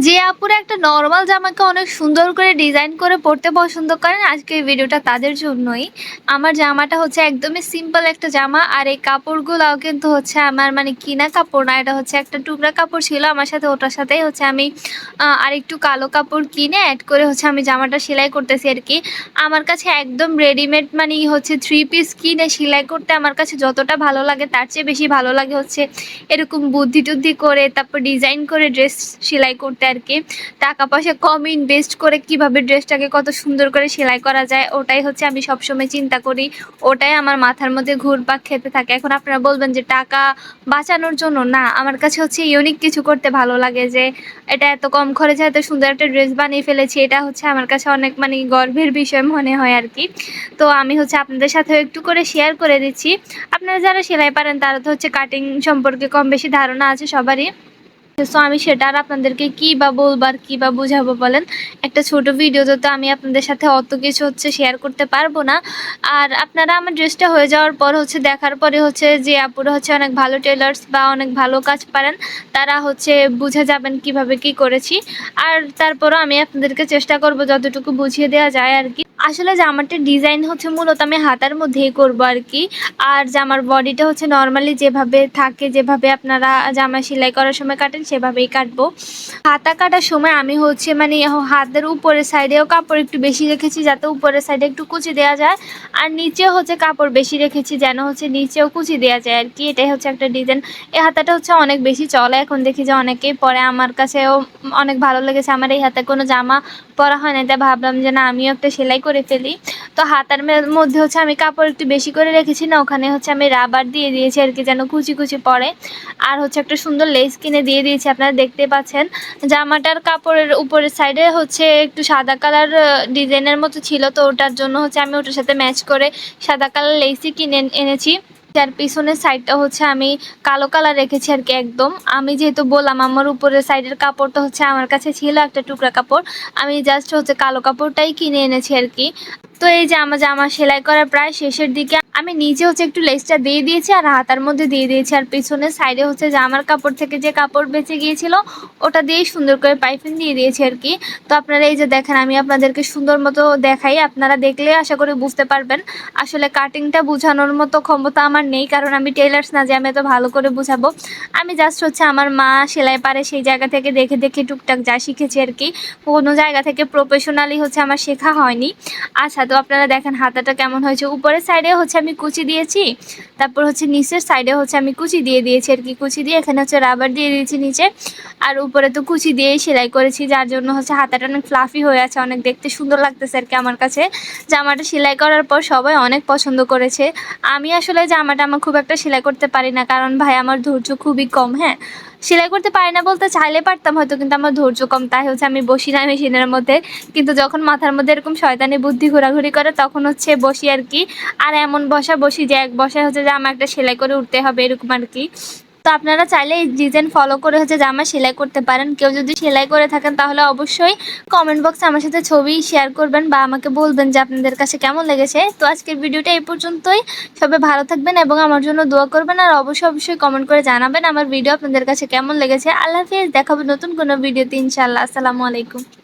যে আপুরা একটা নরমাল জামাকে অনেক সুন্দর করে ডিজাইন করে পরতে পছন্দ করেন, আজকে এই ভিডিওটা তাদের জন্যই। আমার জামাটা হচ্ছে একদমই সিম্পল একটা জামা, আর এই কাপড়গুলাও কিন্তু হচ্ছে আমার মানে কিনা কাপড় না, এটা হচ্ছে একটা টুকরা কাপড় ছিল আমার সাথে, ওটার সাথেই হচ্ছে আমি আরেকটু কালো কাপড় কিনে অ্যাড করে হচ্ছে আমি জামাটা সেলাই করতেছি আর কি। আমার কাছে একদম রেডিমেড মানে হচ্ছে 3 পিস কিনে সেলাই করতে আমার কাছে যতটা ভালো লাগে তার চেয়ে বেশি ভালো লাগে হচ্ছে এরকম বুদ্ধি টুদ্ধি করে তারপর ডিজাইন করে ড্রেস সেলাই করতে আর কি। টাকা পয়সা কম ইনভেস্ট করে কিভাবে ড্রেসটাকে কত সুন্দর করে সেলাই করা যায় ওটাই হচ্ছে আমি সবসময় চিন্তা করি, ওটাই আমার মাথার মধ্যে ঘুরপাক খেতে থাকে। এখন আপনারা বলবেন যে টাকা বাঁচানোর জন্য, না, আমার কাছে হচ্ছে ইউনিক কিছু করতে ভালো লাগে, যে এটা এত কম খরচে এত সুন্দর একটা ড্রেস বানিয়ে ফেলেছি, এটা হচ্ছে আমার কাছে অনেক মানে গর্বের বিষয় মনে হয় আর কি। তো আমি হচ্ছে আপনাদের সাথেও একটু করে শেয়ার করে দিচ্ছি। আপনারা যারা সেলাই পারেন তারা তো হচ্ছে কাটিং সম্পর্কে কম বেশি ধারণা আছে সবারই। সো আমি সেটা আর আপনাদেরকে কী বা বলবো আর কী বা বুঝাবো বলেন। একটা ছোট ভিডিওতে তো আমি আপনাদের সাথে অত কিছু হচ্ছে শেয়ার করতে পারবো না। আর আপনারা আমার ড্রেসটা হয়ে যাওয়ার পর হচ্ছে দেখার পরে হচ্ছে যে আপুরা হচ্ছে অনেক ভালো টেলার্স বা অনেক ভালো কাজ পারেন, তারা হচ্ছে বুঝে যাবেন কিভাবে কি করেছি। আর তারপরও আমি আপনাদেরকে চেষ্টা করব যতটুকু বুঝিয়ে দেওয়া যায় আর কি। আসলে জামাটার ডিজাইন হচ্ছে মূলত আমি হাতার মধ্যেই করবো আর কি। আর জামার বডিটা হচ্ছে নর্মালি যেভাবে থাকে, যেভাবে আপনারা জামা সেলাই করার সময় কাটেন সেভাবেই কাটবো। হাতা কাটার সময় আমি হচ্ছে মানে হাতের উপরের সাইডেও কাপড় একটু বেশি রেখেছি যাতে উপরের সাইডে একটু কুচি দেওয়া যায়, আর নিচেও হচ্ছে কাপড় বেশি রেখেছি যেন হচ্ছে নিচেও কুচি দেওয়া যায় আর কি। এটাই হচ্ছে একটা ডিজাইন। এই হাতাটা হচ্ছে অনেক বেশি চলে, এখন দেখি যে অনেকেই পরে, আমার কাছেও অনেক ভালো লেগেছে। আমার এই হাতে কোনো জামা পরা হয় না, তাই ভাবলাম যে না আমিও একটা সেলাই করে ফেলি। তো হাতার মধ্যে হচ্ছে আমি কাপড় একটু বেশি করে রেখেছি না, ওখানে হচ্ছে আমি রাবার দিয়ে দিয়েছি আর কি যেন কুচি কুচি পড়ে। আর হচ্ছে একটা সুন্দর লেস কিনে দিয়ে দিয়েছি, আপনারা দেখতে পাচ্ছেন। জামাটার কাপড়ের উপরের সাইডে হচ্ছে একটু সাদা কালার ডিজাইনের মতো ছিল, তো ওটার জন্য হচ্ছে আমি ওটার সাথে ম্যাচ করে সাদা কালার লেসই কিনে এনেছি। যার পিছনের সাইডটা হচ্ছে আমি কালো কালার রেখেছি আর কি। একদম আমি যেহেতু বললাম আমার উপরের সাইডের কাপড়টা হচ্ছে আমার কাছে ছিল একটা টুকরা কাপড়, আমি জাস্ট হচ্ছে কালো কাপড়টাই কিনে এনেছি আর কি। তো এই যে আমার জামা সেলাই করার প্রায় শেষের দিকে, আমি নিচে হচ্ছে একটু লেসটা দিয়ে দিয়েছি আর হাতার মধ্যে দিয়ে দিয়েছি, আর পিছনের সাইডে হচ্ছে জামার কাপড় থেকে যে কাপড় বেঁচে গিয়েছিল ওটা দিয়েই সুন্দর করে পাইপিং দিয়ে দিয়েছি আর কি। তো আপনারা এই যে দেখেন, আমি আপনাদেরকে সুন্দর মতো দেখাই, আপনারা দেখলে আশা করি বুঝতে পারবেন। আসলে কাটিংটা বোঝানোর মতো ক্ষমতা আমার নেই, কারণ আমি টেলার্স না যে আমি এত ভালো করে বুঝাবো। আমি জাস্ট হচ্ছে আমার মা সেলাই পারে সেই জায়গা থেকে দেখে দেখে টুকটাক যা শিখেছি আর কি। কোনো জায়গা থেকে প্রফেশনালি হচ্ছে আমার শেখা হয়নি। আচ্ছা, তো আপনারা দেখেন হাতাটা কেমন হয়েছে। উপরের সাইডে হচ্ছে আমি কুচি দিয়েছি, তারপর হচ্ছে নিচের সাইডে হচ্ছে আমি কুচি দিয়ে দিয়েছি আর কি। কুচি দিয়ে এখানে হচ্ছে রাবার দিয়ে দিয়েছি নিচে, আর উপরে তো কুচি দিয়েই সেলাই করেছি, যার জন্য হচ্ছে হাতাটা অনেক ফ্লাফি হয়ে আছে, অনেক দেখতে সুন্দর লাগতেছে আর কি। আমার কাছে জামাটা সেলাই করার পর সবাই অনেক পছন্দ করেছে। আমি আসলে জামাটা আমার খুব একটা সেলাই করতে পারি না, কারণ ভাই আমার ধৈর্য খুবই কম। হ্যাঁ, সেলাই করতে পারি না বলতে চাইলে পারতাম হয়তো, কিন্তু আমার ধৈর্য কম, তাই হচ্ছে আমি বসি না মেশিনের মধ্যে। কিন্তু যখন মাথার মধ্যে এরকম শয়তানি বুদ্ধি ঘোরাঘুরি করে তখন হচ্ছে বসি আর কি। আর এমন বসি যে এক বসায় হচ্ছে জামা একটা সেলাই করে উঠতে হবে এরকম আর কি। তো আপনারা চাইলে এই ডিজাইন ফলো করে হচ্ছে জামা সেলাই করতে পারেন। কেউ যদি সেলাই করে থাকেন তাহলে অবশ্যই কমেন্ট বক্সে আমার সাথে ছবি শেয়ার করবেন বা আমাকে বলবেন যে আপনাদের কাছে কেমন লেগেছে। তো আজকের ভিডিওটা এই পর্যন্তই। সবাই ভালো থাকবেন এবং আমার জন্য দোয়া করবেন, আর অবশ্যই কমেন্ট করে জানাবেন আমার ভিডিও আপনাদের কাছে কেমন লেগেছে। আল্লাহ হাফেজ, দেখাবো নতুন কোনো ভিডিওতে ইনশাআল্লাহ। আসসালামু আলাইকুম।